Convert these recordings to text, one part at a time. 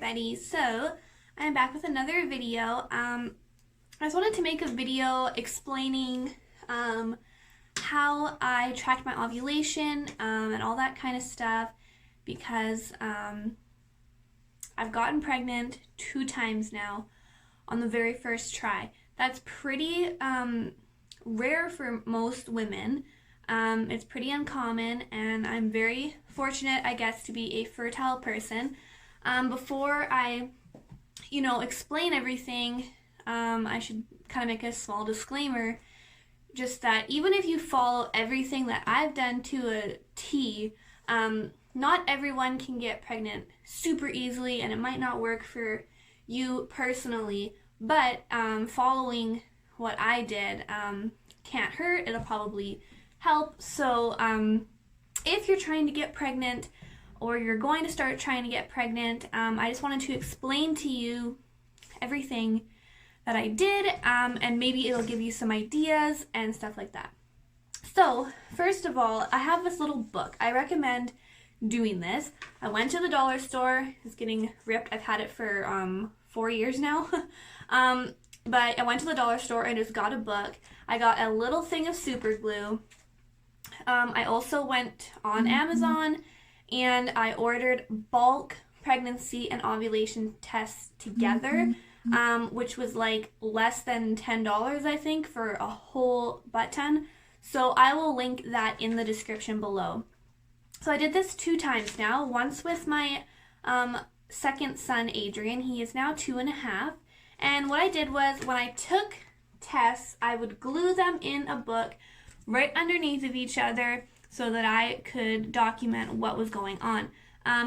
everybody. So I'm back with another video. I just wanted to make a video explaining how I tracked my ovulation and all that kind of stuff, because I've gotten pregnant 2 times now on the very first try. That's pretty rare for most women. It's pretty uncommon, and I'm very fortunate, I guess, to be a fertile person. Before I, explain everything, I should kind of make a small disclaimer, just that even if you follow everything that I've done to a T, not everyone can get pregnant super easily, and it might not work for you personally, but following what I did can't hurt. It'll probably help. So if you're trying to get pregnant, or you're going to start trying to get pregnant, I just wanted to explain to you everything that I did, and maybe it'll give you some ideas and stuff like that. So first of all, I have this little book. I recommend doing this. I went to the dollar store. It's getting ripped. I've had it for 4 years now. But I went to the dollar store and just got a book. I got a little thing of super glue. I also went on Amazon and I ordered bulk pregnancy and ovulation tests together, which was like less than $10, I think, for a whole butt ton. So I will link that in the description below. So I did this 2 times now, once with my second son, Adrian. He is now 2.5. And what I did was, when I took tests, I would glue them in a book right underneath of each other so that I could document what was going on.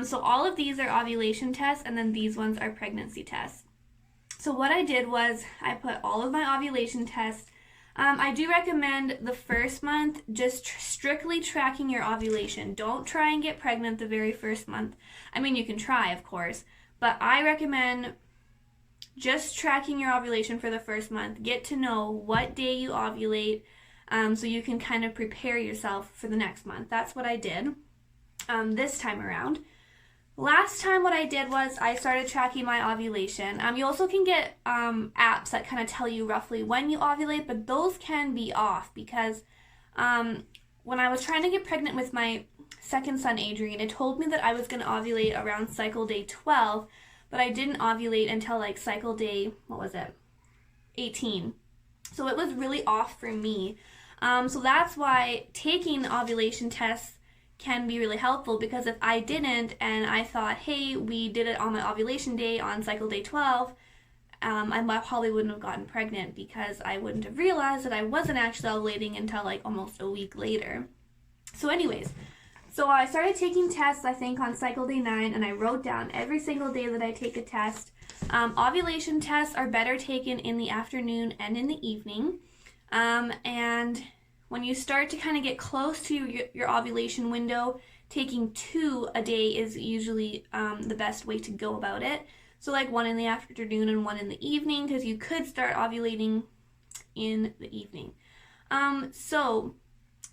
So all of these are ovulation tests, and then these ones are pregnancy tests. So what I did was, I put all of my ovulation tests. I do recommend the first month just strictly tracking your ovulation. Don't try and get pregnant the very first month. I mean, you can try, of course, but I recommend just tracking your ovulation for the first month. Get to know what day you ovulate, so you can kind of prepare yourself for the next month. That's what I did this time around. Last time what I did was I started tracking my ovulation. You also can get apps that kind of tell you roughly when you ovulate, but those can be off, because when I was trying to get pregnant with my second son, Adrian, it told me that I was going to ovulate around cycle day 12, but I didn't ovulate until like cycle day, 18. So it was really off for me. So that's why taking ovulation tests can be really helpful, because if I didn't and I thought, hey, we did it on my ovulation day on cycle day 12, I probably wouldn't have gotten pregnant, because I wouldn't have realized that I wasn't actually ovulating until like almost a week later. So anyways, so I started taking tests, I think, on cycle day 9, and I wrote down every single day that I take a test. Ovulation tests are better taken in the afternoon and in the evening. And when you start to kind of get close to your ovulation window, taking 2 a day is usually the best way to go about it. So like 1 in the afternoon and 1 in the evening, because you could start ovulating in the evening. So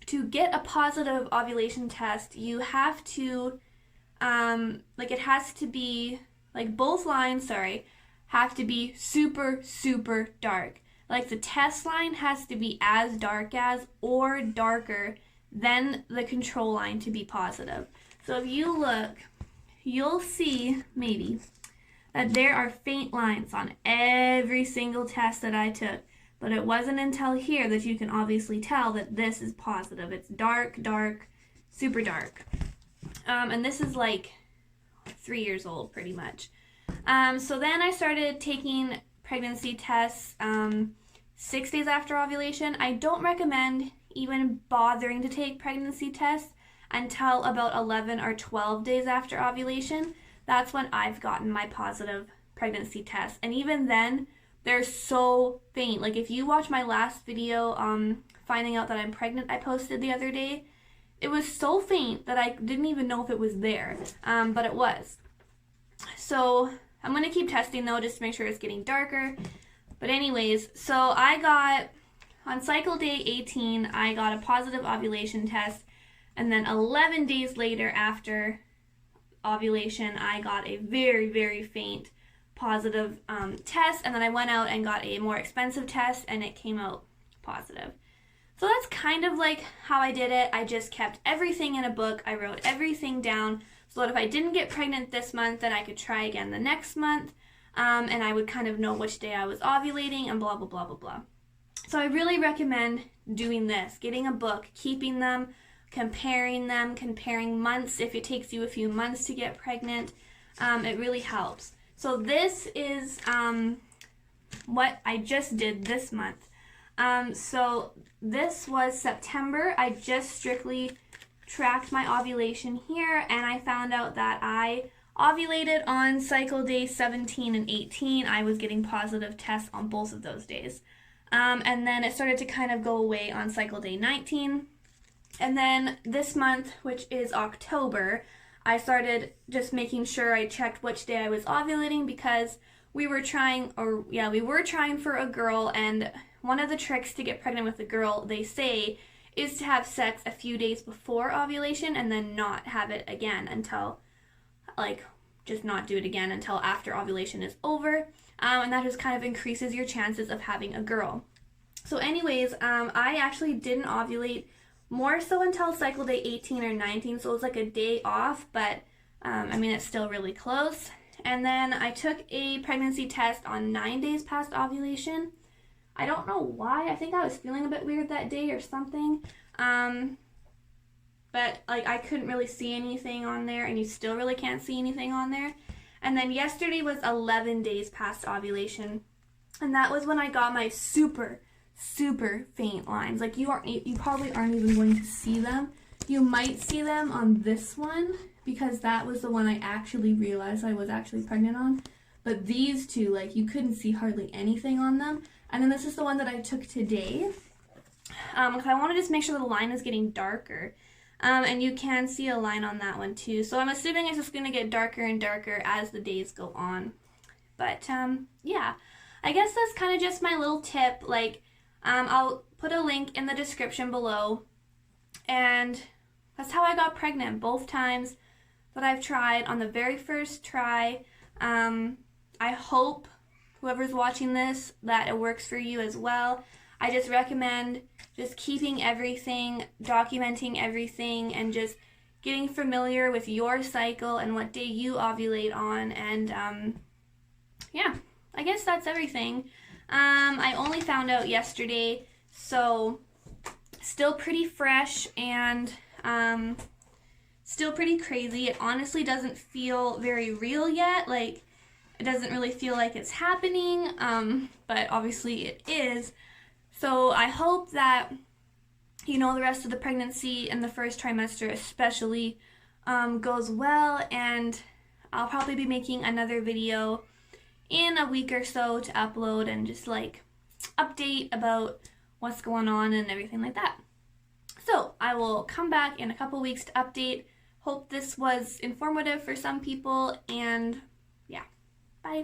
to get a positive ovulation test, you have to, it has to be, both lines, have to be super, super dark. Like the test line has to be as dark as or darker than the control line to be positive. So if you look, you'll see maybe that there are faint lines on every single test that I took. But it wasn't until here that you can obviously tell that this is positive. It's dark, dark, super dark. And this is like 3 years old pretty much. So then I started taking pregnancy tests 6 days after ovulation. I don't recommend even bothering to take pregnancy tests until about 11 or 12 days after ovulation. That's when I've gotten my positive pregnancy test. And even then, they're so faint. Like if you watch my last video finding out that I'm pregnant I posted the other day, it was so faint that I didn't even know if it was there, but it was. So I'm going to keep testing though, just to make sure it's getting darker. But anyways, so I got, on cycle day 18, I got a positive ovulation test, and then 11 days later after ovulation, I got a very, very faint positive test, and then I went out and got a more expensive test, and it came out positive. So that's kind of like how I did it. I just kept everything in a book. I wrote everything down so that if I didn't get pregnant this month, then I could try again the next month, and I would kind of know which day I was ovulating and blah, blah, blah, blah, blah. So I really recommend doing this, getting a book, keeping them, comparing months if it takes you a few months to get pregnant. It really helps. So this is what I just did this month. So this was September. I just strictly tracked my ovulation here, and I found out that I ovulated on cycle day 17 and 18. I was getting positive tests on both of those days. And then it started to kind of go away on cycle day 19. And then this month, which is October, I started just making sure I checked which day I was ovulating, because we were trying for a girl, and one of the tricks to get pregnant with a girl, they say, is to have sex a few days before ovulation and then not have it again until, just not do it again until after ovulation is over. And that just kind of increases your chances of having a girl. So anyways, I actually didn't ovulate more so until cycle day 18 or 19, so it was like a day off, but it's still really close. And then I took a pregnancy test on 9 days past ovulation. I don't know why. I think I was feeling a bit weird that day or something. But I couldn't really see anything on there, and you still really can't see anything on there. And then yesterday was 11 days past ovulation, and that was when I got my super, super faint lines. You probably aren't even going to see them. You might see them on this one, because that was the one I actually realized I was actually pregnant on. But these two, you couldn't see hardly anything on them. And then this is the one that I took today, because I want to just make sure the line is getting darker. And you can see a line on that one too. So I'm assuming it's just going to get darker and darker as the days go on. But yeah, I guess that's kind of just my little tip. I'll put a link in the description below. And that's how I got pregnant both times that I've tried. On the very first try, I hope whoever's watching this that it works for you as well. I just recommend just keeping everything, documenting everything, and just getting familiar with your cycle and what day you ovulate on. And yeah, I guess that's everything. I only found out yesterday, so still pretty fresh and still pretty crazy. It honestly doesn't feel very real yet. It doesn't really feel like it's happening, but obviously it is. So I hope that, the rest of the pregnancy and the first trimester especially goes well, and I'll probably be making another video in a week or so to upload and just update about what's going on and everything like that. So I will come back in a couple weeks to update. Hope this was informative for some people, and yeah, bye.